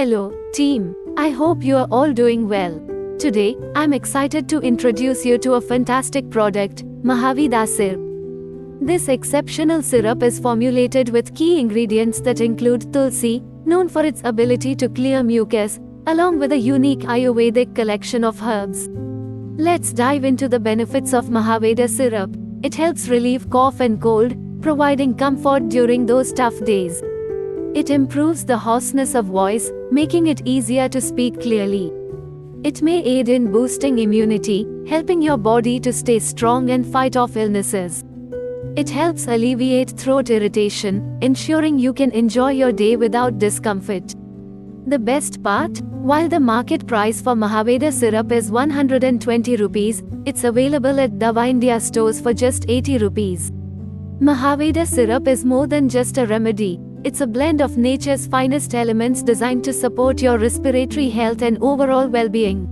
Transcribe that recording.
Hello, team. I hope you are all doing well. Today, I'm excited to introduce you to a fantastic product, Mahavida syrup. This exceptional syrup is formulated with key ingredients that include tulsi, known for its ability to clear mucus, along with a unique Ayurvedic collection of herbs. Let's dive into the benefits of Mahavida syrup. It helps relieve cough and cold, providing comfort during those tough days. It improves the hoarseness of voice, making it easier to speak clearly. It may aid in boosting immunity, helping your body to stay strong and fight off illnesses. It helps alleviate throat irritation, ensuring you can enjoy your day without discomfort. The best part? While the market price for Mahavida syrup is 120 rupees, it's available at Dava India stores for just 80 rupees. Mahavida syrup is more than just a remedy. It's a blend of nature's finest elements designed to support your respiratory health and overall well-being.